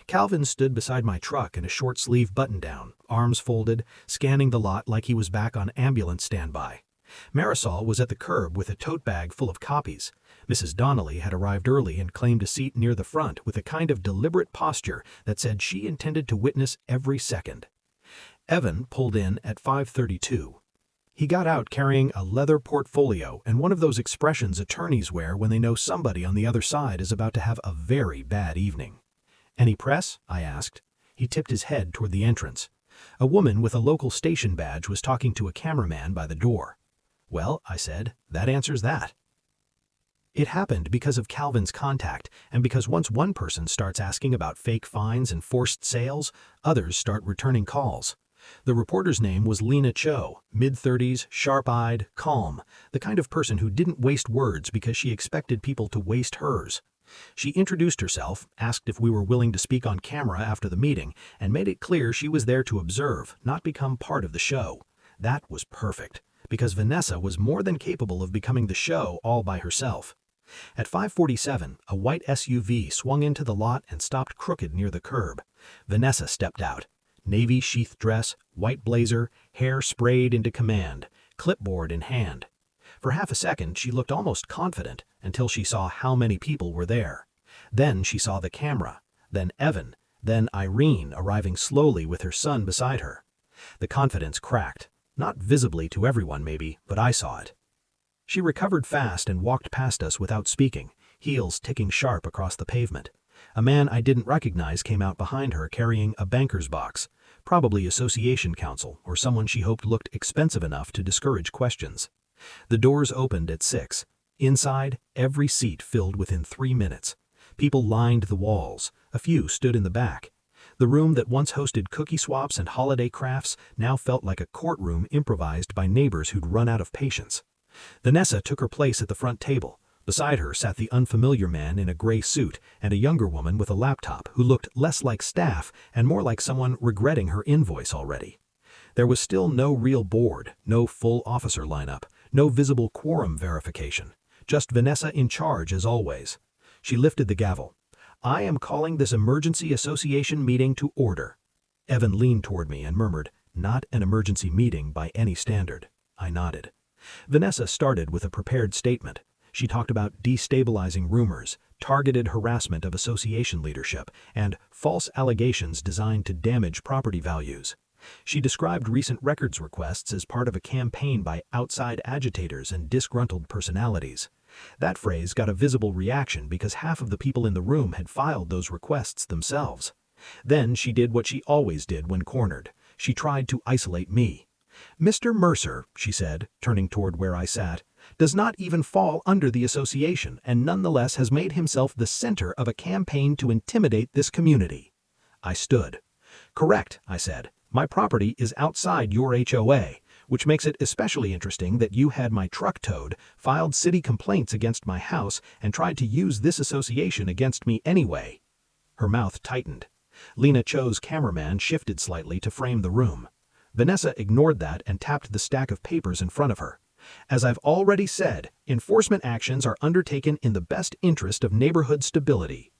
Calvin stood beside my truck in a short-sleeve button-down, arms folded, scanning the lot like he was back on ambulance standby. Marisol was at the curb with a tote bag full of copies. Mrs. Donnelly had arrived early and claimed a seat near the front with a kind of deliberate posture that said she intended to witness every second. Evan pulled in at 5:32. He got out carrying a leather portfolio and one of those expressions attorneys wear when they know somebody on the other side is about to have a very bad evening. "Any press?" I asked. He tipped his head toward the entrance. A woman with a local station badge was talking to a cameraman by the door. "Well," I said, "that answers that." It happened because of Calvin's contact, and because once one person starts asking about fake fines and forced sales, others start returning calls. The reporter's name was Lena Cho, mid-30s, sharp-eyed, calm, the kind of person who didn't waste words because she expected people to waste hers. She introduced herself, asked if we were willing to speak on camera after the meeting, and made it clear she was there to observe, not become part of the show. That was perfect, because Vanessa was more than capable of becoming the show all by herself. At 5:47, a white SUV swung into the lot and stopped crooked near the curb. Vanessa stepped out. Navy sheath dress, white blazer, hair sprayed into command, clipboard in hand. For half a second, she looked almost confident until she saw how many people were there. Then she saw the camera, then Evan, then Irene arriving slowly with her son beside her. The confidence cracked. Not visibly to everyone maybe, but I saw it. She recovered fast and walked past us without speaking, heels ticking sharp across the pavement. A man I didn't recognize came out behind her carrying a banker's box, probably association counsel or someone she hoped looked expensive enough to discourage questions. The doors opened at 6. Inside, every seat filled within 3 minutes. People lined the walls. A few stood in the back. The room that once hosted cookie swaps and holiday crafts now felt like a courtroom improvised by neighbors who'd run out of patience. Vanessa took her place at the front table. Beside her sat the unfamiliar man in a gray suit and a younger woman with a laptop who looked less like staff and more like someone regretting her invoice already. There was still no real board, no full officer lineup, no visible quorum verification. Just Vanessa in charge as always. She lifted the gavel. "I am calling this emergency association meeting to order." Evan leaned toward me and murmured, "Not an emergency meeting by any standard." I nodded. Vanessa started with a prepared statement. She talked about destabilizing rumors, targeted harassment of association leadership, and false allegations designed to damage property values. She described recent records requests as part of a campaign by outside agitators and disgruntled personalities. That phrase got a visible reaction because half of the people in the room had filed those requests themselves. Then she did what she always did when cornered. She tried to isolate me. "Mr. Mercer," she said, turning toward where I sat, "does not even fall under the association and nonetheless has made himself the center of a campaign to intimidate this community." I stood. "Correct," I said. My property is outside your HOA, which makes it especially interesting that you had my truck towed, filed city complaints against my house, and tried to use this association against me anyway." Her mouth tightened. Lena Cho's cameraman shifted slightly to frame the room. Vanessa ignored that and tapped the stack of papers in front of her. "As I've already said, enforcement actions are undertaken in the best interest of neighborhood stability."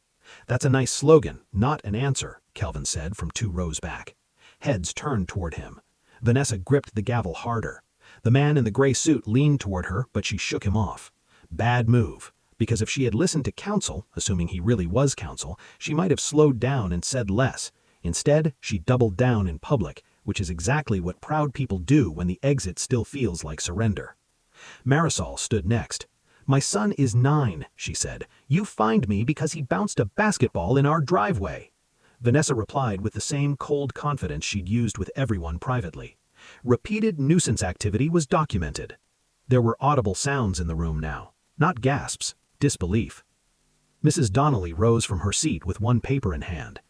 "That's a nice slogan, not an answer," Kelvin said from 2 rows back. Heads turned toward him. Vanessa gripped the gavel harder. The man in the gray suit leaned toward her, but she shook him off. Bad move, because if she had listened to counsel, assuming he really was counsel, she might have slowed down and said less. Instead, she doubled down in public, which is exactly what proud people do when the exit still feels like surrender. Marisol stood next. "My son is 9, she said. "You fined me because he bounced a basketball in our driveway." Vanessa replied with the same cold confidence she'd used with everyone privately. Repeated nuisance activity was documented. There were audible sounds in the room now, not gasps, disbelief. Mrs. Donnelly rose from her seat with one paper in hand.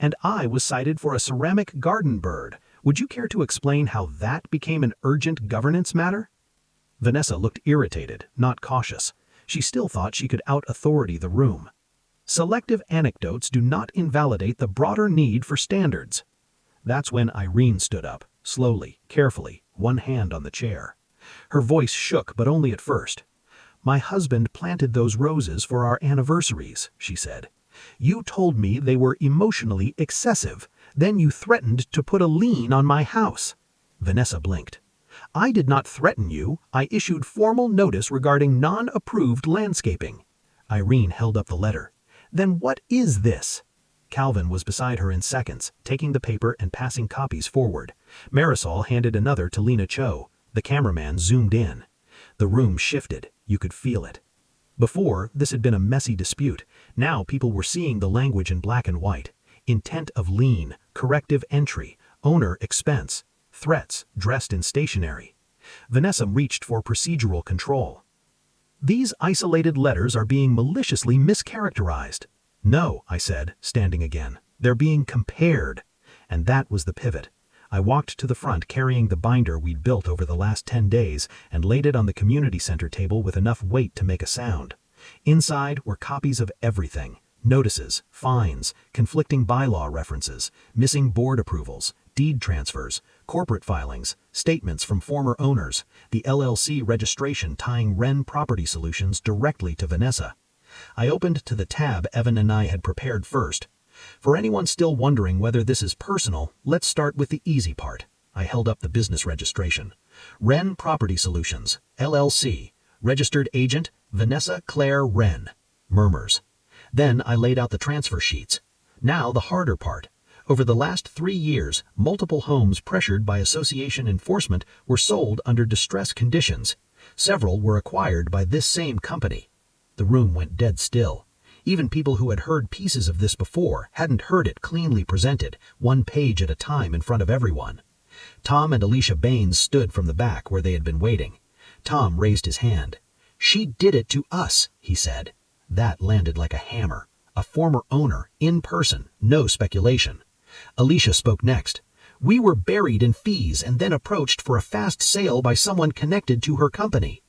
"And I was cited for a ceramic garden bird. Would you care to explain how that became an urgent governance matter?" Vanessa looked irritated, not cautious. She still thought she could out-authority the room. Selective anecdotes do not invalidate the broader need for standards. That's when Irene stood up, slowly, carefully, one hand on the chair. Her voice shook, but only at first. "My husband planted those roses for our anniversaries," she said. "You told me they were emotionally excessive. Then you threatened to put a lien on my house." Vanessa blinked. "I did not threaten you. I issued formal notice regarding non-approved landscaping." Irene held up the letter. "Then what is this?" Calvin was beside her in seconds, taking the paper and passing copies forward. Marisol handed another to Lena Cho. The cameraman zoomed in. The room shifted. You could feel it. Before, this had been a messy dispute. Now people were seeing the language in black and white. Intent of lien, corrective entry, owner expense, threats dressed in stationery. Vanessa reached for procedural control. "These isolated letters are being maliciously mischaracterized." "No," I said, standing again. "They're being compared." And that was the pivot. I walked to the front carrying the binder we'd built over the last 10 days and laid it on the community center table with enough weight to make a sound. Inside were copies of everything. Notices, fines, conflicting bylaw references, missing board approvals, deed transfers, corporate filings, statements from former owners, the LLC registration tying Wren Property Solutions directly to Vanessa. I opened to the tab Evan and I had prepared first. For anyone still wondering whether this is personal, let's start with the easy part. I held up the business registration. Wren Property Solutions, LLC, registered agent Vanessa Claire Wren. Murmurs. Then I laid out the transfer sheets. Now the harder part. Over the last 3 years, multiple homes pressured by association enforcement were sold under distress conditions. Several were acquired by this same company. The room went dead still. Even people who had heard pieces of this before hadn't heard it cleanly presented, one page at a time in front of everyone. Tom and Alicia Baines stood from the back where they had been waiting. Tom raised his hand. "She did it to us," he said. That landed like a hammer. A former owner, in person, no speculation. Alicia spoke next. "We were buried in fees and then approached for a fast sale by someone connected to her company."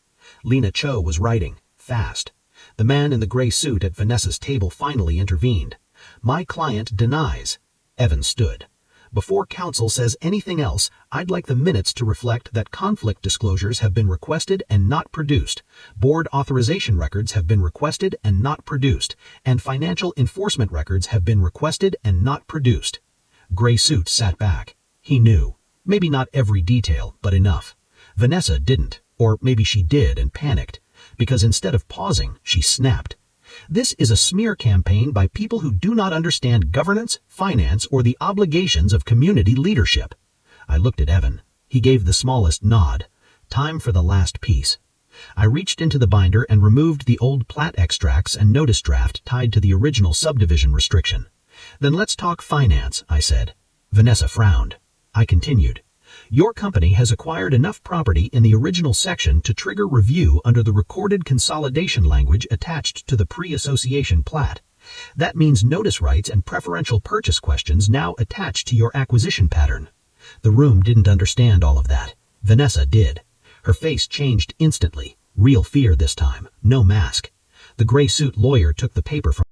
Lena Cho was writing, fast. The man in the gray suit at Vanessa's table finally intervened. "My client denies." Evan stood. "Before counsel says anything else, I'd like the minutes to reflect that conflict disclosures have been requested and not produced, board authorization records have been requested and not produced, and financial enforcement records have been requested and not produced." Gray suit sat back. He knew. Maybe not every detail, but enough. Vanessa didn't, or maybe she did and panicked, because instead of pausing, she snapped. "This is a smear campaign by people who do not understand governance, finance, or the obligations of community leadership." I looked at Evan. He gave the smallest nod. Time for the last piece. I reached into the binder and removed the old plat extracts and notice draft tied to the original subdivision restriction. "Then let's talk finance," I said. Vanessa frowned. I continued. "Your company has acquired enough property in the original section to trigger review under the recorded consolidation language attached to the pre-association plat. That means notice rights and preferential purchase questions now attach to your acquisition pattern." The room didn't understand all of that. Vanessa did. Her face changed instantly. Real fear this time. No mask. The gray suit lawyer took the paper from